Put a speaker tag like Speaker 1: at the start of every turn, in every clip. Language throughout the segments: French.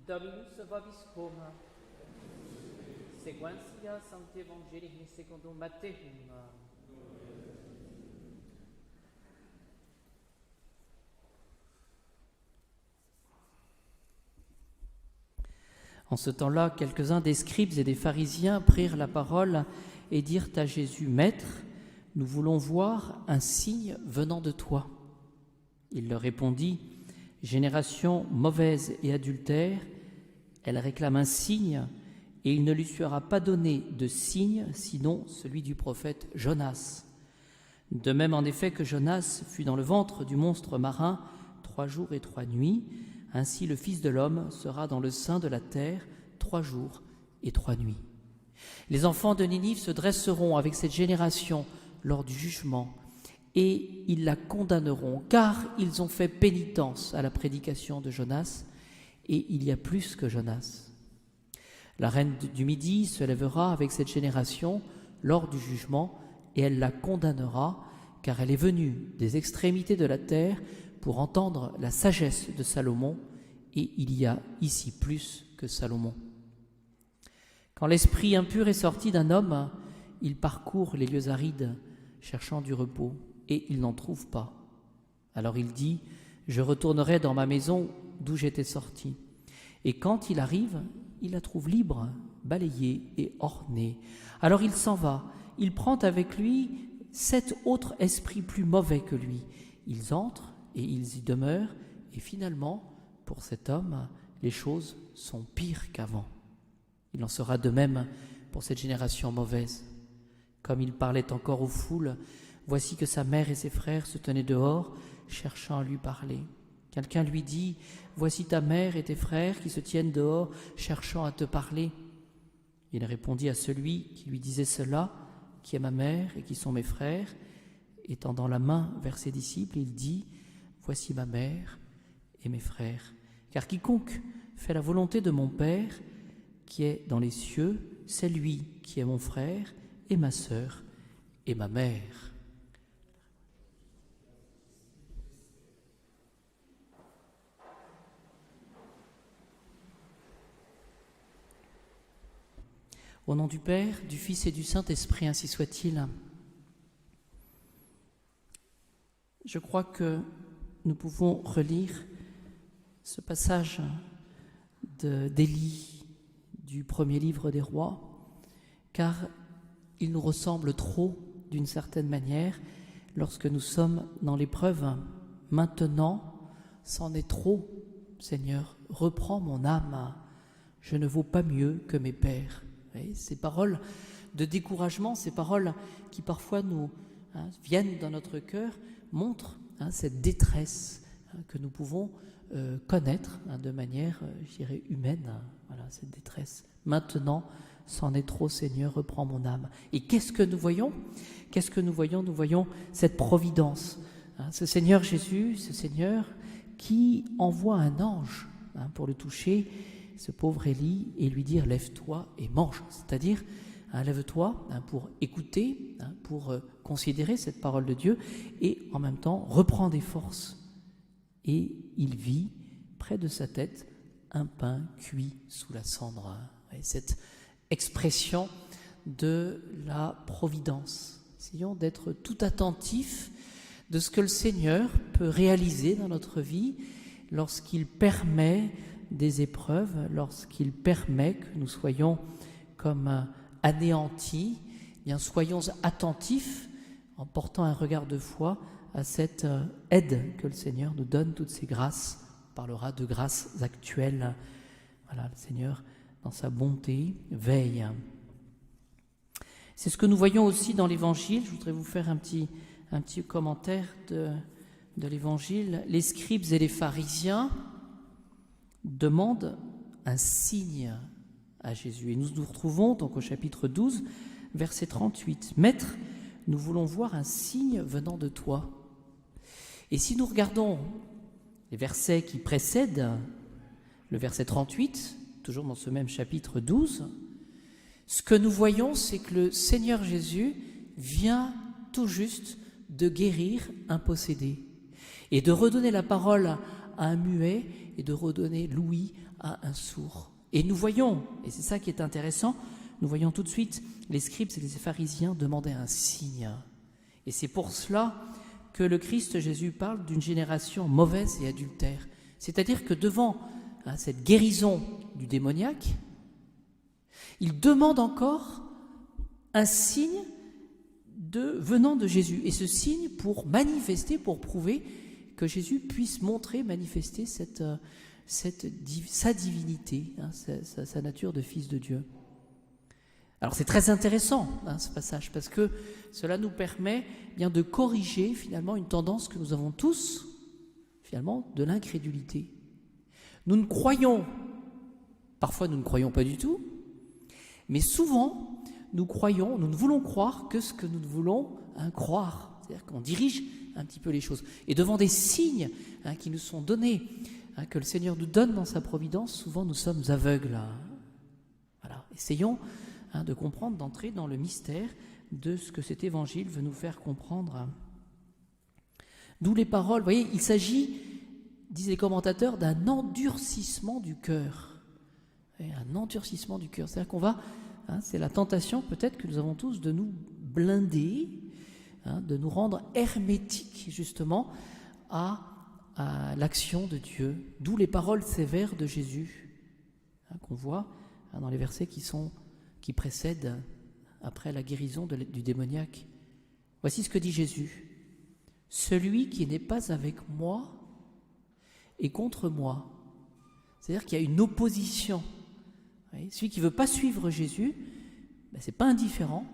Speaker 1: Dominus vobiscum, sequentia Sancti Evangelii secundum Matteum. En ce temps-là, quelques-uns des scribes et des pharisiens prirent la parole et dirent à Jésus, « Maître, nous voulons voir un signe venant de toi. » Il leur répondit, « Génération mauvaise et adultère, elle réclame un signe, et il ne lui sera pas donné de signe, sinon celui du prophète Jonas. De même en effet que Jonas fut dans le ventre du monstre marin 3 jours et 3 nuits, ainsi le Fils de l'homme sera dans le sein de la terre 3 jours et 3 nuits. Les enfants de Ninive se dresseront avec cette génération lors du jugement, et ils la condamneront, car ils ont fait pénitence à la prédication de Jonas, et il y a plus que Jonas. La reine du Midi se lèvera avec cette génération lors du jugement, et elle la condamnera, car elle est venue des extrémités de la terre pour entendre la sagesse de Salomon, et il y a ici plus que Salomon. Quand l'esprit impur est sorti d'un homme, il parcourt les lieux arides, cherchant du repos, et il n'en trouve pas. Alors il dit, « Je retournerai dans ma maison d'où j'étais sorti. » Et quand il arrive, il la trouve libre, balayée et ornée. Alors il s'en va, il prend avec lui 7 autres esprits plus mauvais que lui. Ils entrent et ils y demeurent, et finalement, pour cet homme, les choses sont pires qu'avant. Il en sera de même pour cette génération mauvaise. Comme il parlait encore aux foules, voici que sa mère et ses frères se tenaient dehors, cherchant à lui parler. Quelqu'un lui dit, « Voici ta mère et tes frères qui se tiennent dehors, cherchant à te parler. » Il répondit à celui qui lui disait cela, « Qui est ma mère et qui sont mes frères ?» Et tendant la main vers ses disciples, il dit, « Voici ma mère et mes frères. Car quiconque fait la volonté de mon Père, qui est dans les cieux, c'est lui qui est mon frère et ma sœur et ma mère. » Au nom du Père, du Fils et du Saint-Esprit, ainsi soit-il. Je crois que nous pouvons relire ce passage d'Élie du premier livre des rois, car il nous ressemble trop, d'une certaine manière, lorsque nous sommes dans l'épreuve. Maintenant, c'en est trop, Seigneur, reprends mon âme, je ne vaux pas mieux que mes pères. Ces paroles de découragement, ces paroles qui parfois nous viennent dans notre cœur, montrent cette détresse que nous pouvons connaître de manière, je dirais, humaine. Voilà, cette détresse. Maintenant, c'en est trop, Seigneur, reprends mon âme. Et qu'est-ce que nous voyons ? Qu'est-ce que nous voyons ? Nous voyons cette providence. Ce Seigneur Jésus, ce Seigneur qui envoie un ange pour le toucher, ce pauvre Élie, et lui dire « Lève-toi et mange ». C'est-à-dire, lève-toi pour écouter, pour considérer cette parole de Dieu, et en même temps, reprends des forces. Et il vit près de sa tête un pain cuit sous la cendre. Et cette expression de la providence. Essayons d'être tout attentifs de ce que le Seigneur peut réaliser dans notre vie lorsqu'il permet des épreuves, lorsqu'il permet que nous soyons comme anéantis. Eh bien, soyons attentifs en portant un regard de foi à cette aide que le Seigneur nous donne, toutes ces grâces. On parlera de grâces actuelles. Voilà, le Seigneur, dans sa bonté, veille. C'est ce que nous voyons aussi dans l'Évangile. Je voudrais vous faire un petit commentaire de l'Évangile. Les scribes et les pharisiens demandent un signe à Jésus. Et nous nous retrouvons donc au chapitre 12, verset 38. « Maître, nous voulons voir un signe venant de toi. » Et si nous regardons les versets qui précèdent le verset 38, toujours dans ce même chapitre 12, ce que nous voyons, c'est que le Seigneur Jésus vient tout juste de guérir un possédé et de redonner la parole à un muet et de redonner l'ouïe à un sourd. Et nous voyons, et c'est ça qui est intéressant, nous voyons tout de suite les scribes et les pharisiens demander un signe. Et c'est pour cela que le Christ Jésus parle d'une génération mauvaise et adultère. C'est-à-dire que devant cette guérison du démoniaque, il demande encore un signe venant de Jésus. Et ce signe pour manifester, pour prouver que Jésus puisse montrer, manifester sa divinité, sa nature de fils de Dieu. Alors c'est très intéressant ce passage, parce que cela nous permet bien de corriger finalement une tendance que nous avons tous, finalement, de l'incrédulité. Nous ne croyons, parfois nous ne croyons pas du tout, mais souvent nous ne voulons croire que ce que nous voulons croire. C'est-à-dire qu'on dirige un petit peu les choses. Et devant des signes qui nous sont donnés, que le Seigneur nous donne dans sa providence, souvent nous sommes aveugles. Voilà. Essayons de comprendre, d'entrer dans le mystère de ce que cet évangile veut nous faire comprendre. D'où les paroles, vous voyez, il s'agit, disent les commentateurs, d'un endurcissement du cœur. Un endurcissement du cœur. C'est-à-dire qu'on va, c'est la tentation peut-être que nous avons tous de nous blinder, de nous rendre hermétiques justement à l'action de Dieu. D'où les paroles sévères de Jésus, qu'on voit dans les versets qui précèdent après la guérison du démoniaque. Voici ce que dit Jésus. « Celui qui n'est pas avec moi est contre moi. » C'est-à-dire qu'il y a une opposition. Celui qui ne veut pas suivre Jésus, ce n'est pas indifférent.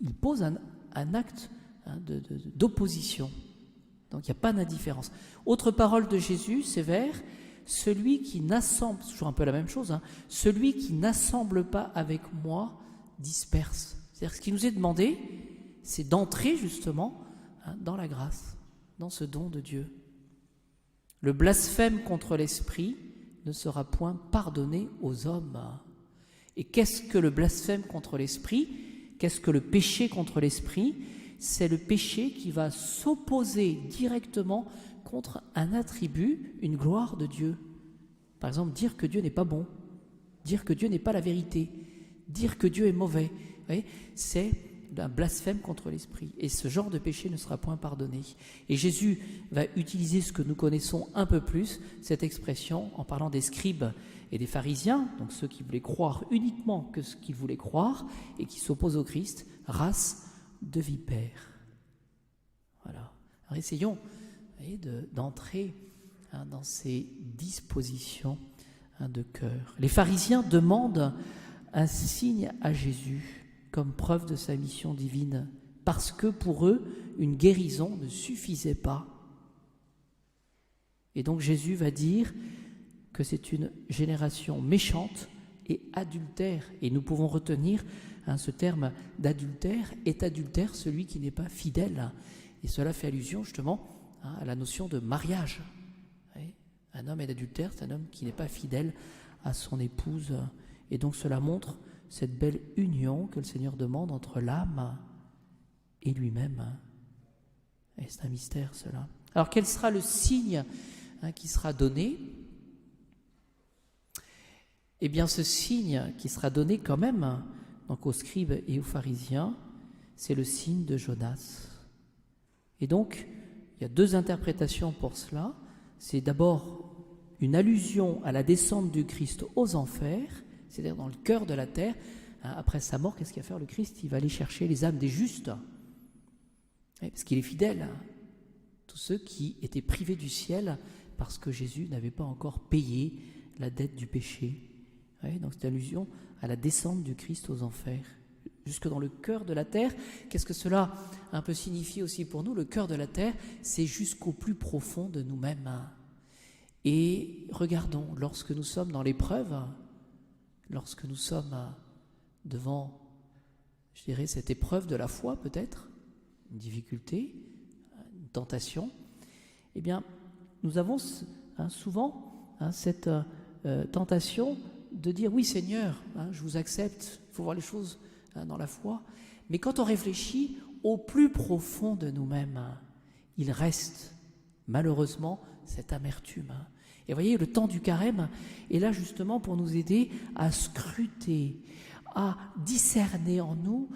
Speaker 1: Il pose un acte d'opposition. Donc il n'y a pas d'indifférence. Autre parole de Jésus, sévère, celui qui n'assemble, c'est toujours un peu la même chose, celui qui n'assemble pas avec moi disperse. C'est-à-dire que ce qui nous est demandé, c'est d'entrer justement dans la grâce, dans ce don de Dieu. Le blasphème contre l'esprit ne sera point pardonné aux hommes. Et qu'est-ce que le blasphème contre l'esprit ? Qu'est-ce que le péché contre l'esprit ? C'est le péché qui va s'opposer directement contre un attribut, une gloire de Dieu. Par exemple, dire que Dieu n'est pas bon, dire que Dieu n'est pas la vérité, dire que Dieu est mauvais. Vous voyez, c'est un blasphème contre l'esprit. Et ce genre de péché ne sera point pardonné. Et Jésus va utiliser ce que nous connaissons un peu plus, cette expression, en parlant des scribes et des pharisiens, donc ceux qui voulaient croire uniquement que ce qu'ils voulaient croire et qui s'opposent au Christ, race de vipères. Voilà. Alors essayons d'entrer dans ces dispositions de cœur. Les pharisiens demandent un signe à Jésus comme preuve de sa mission divine, parce que pour eux, une guérison ne suffisait pas. Et donc Jésus va dire que c'est une génération méchante et adultère. Et nous pouvons retenir ce terme d'adultère, est adultère celui qui n'est pas fidèle. Et cela fait allusion justement à la notion de mariage. Un homme est adultère, c'est un homme qui n'est pas fidèle à son épouse. Et donc cela montre cette belle union que le Seigneur demande entre l'âme et lui-même. Et c'est un mystère cela. Alors quel sera le signe qui sera donné ? Eh bien ce signe qui sera donné quand même donc aux scribes et aux pharisiens, c'est le signe de Jonas. Et donc il y a deux interprétations pour cela. C'est d'abord une allusion à la descente du Christ aux enfers, c'est-à-dire dans le cœur de la terre. Après sa mort, qu'est-ce qu'il va faire le Christ ? Il va aller chercher les âmes des justes, parce qu'il est fidèle. Tous ceux qui étaient privés du ciel parce que Jésus n'avait pas encore payé la dette du péché. Donc c'est une allusion à la descente du Christ aux enfers, jusque dans le cœur de la terre. Qu'est-ce que cela un peu signifie aussi pour nous ? Le cœur de la terre, c'est jusqu'au plus profond de nous-mêmes. Et regardons, lorsque nous sommes dans l'épreuve, lorsque nous sommes devant, je dirais, cette épreuve de la foi peut-être, une difficulté, une tentation, eh bien, nous avons souvent cette tentation de dire « Oui Seigneur, je vous accepte », il faut voir les choses dans la foi, mais quand on réfléchit au plus profond de nous-mêmes, il reste malheureusement cette amertume. Et vous voyez, le temps du carême est là justement pour nous aider à scruter, à discerner en nous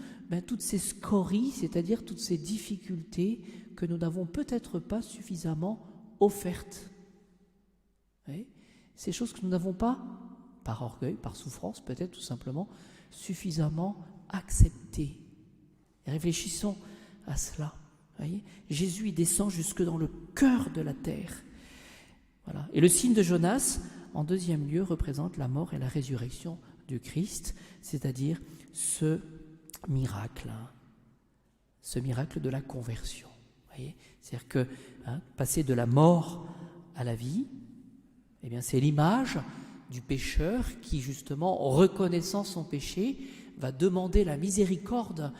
Speaker 1: toutes ces scories, c'est-à-dire toutes ces difficultés que nous n'avons peut-être pas suffisamment offertes. Vous voyez, ces choses que nous n'avons pas, par orgueil, par souffrance peut-être tout simplement, suffisamment acceptées. Et réfléchissons à cela. Vous voyez, Jésus il descend jusque dans le cœur de la terre. Voilà. Et le signe de Jonas, en deuxième lieu, représente la mort et la résurrection du Christ, c'est-à-dire ce miracle de la conversion. Vous voyez, c'est-à-dire que passer de la mort à la vie, eh bien, c'est l'image du pécheur qui, justement, en reconnaissant son péché, va demander la miséricorde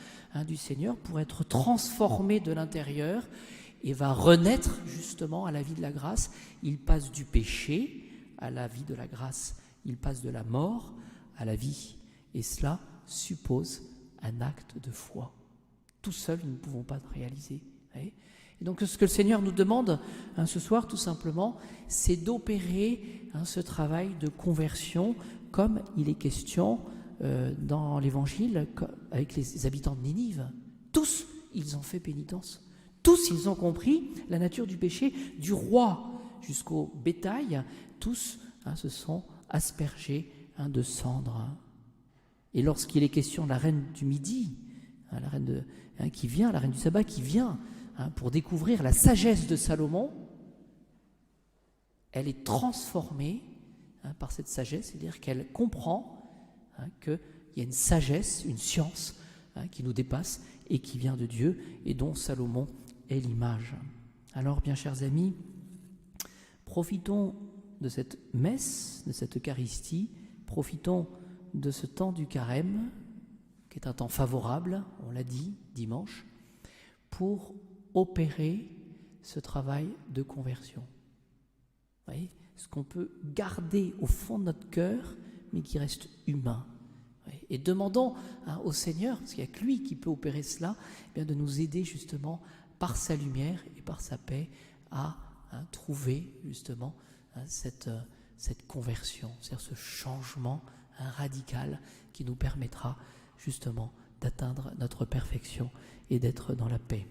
Speaker 1: du Seigneur pour être transformé de l'intérieur et va renaître justement à la vie de la grâce. Il passe du péché à la vie de la grâce. Il passe de la mort à la vie. Et cela suppose un acte de foi. Tout seul, nous ne pouvons pas le réaliser. Et donc ce que le Seigneur nous demande ce soir, tout simplement, c'est d'opérer ce travail de conversion comme il est question dans l'Évangile avec les habitants de Ninive. Tous, ils ont fait pénitence. Tous, ils ont compris la nature du péché, du roi jusqu'au bétail. Tous se sont aspergés de cendres. Et lorsqu'il est question de la reine du Midi, la reine qui vient, la reine du sabbat qui vient pour découvrir la sagesse de Salomon, elle est transformée par cette sagesse, c'est-à-dire qu'elle comprend qu'il y a une sagesse, une science qui nous dépasse et qui vient de Dieu et dont Salomon est l'image. Alors, bien chers amis, profitons de cette messe, de cette Eucharistie, profitons de ce temps du carême, qui est un temps favorable, on l'a dit dimanche, pour opérer ce travail de conversion. Vous voyez, ce qu'on peut garder au fond de notre cœur, mais qui reste humain. Et demandons au Seigneur, parce qu'il n'y a que lui qui peut opérer cela, bien de nous aider justement par sa lumière et par sa paix à trouver justement cette conversion, c'est-à-dire ce changement radical qui nous permettra justement d'atteindre notre perfection et d'être dans la paix.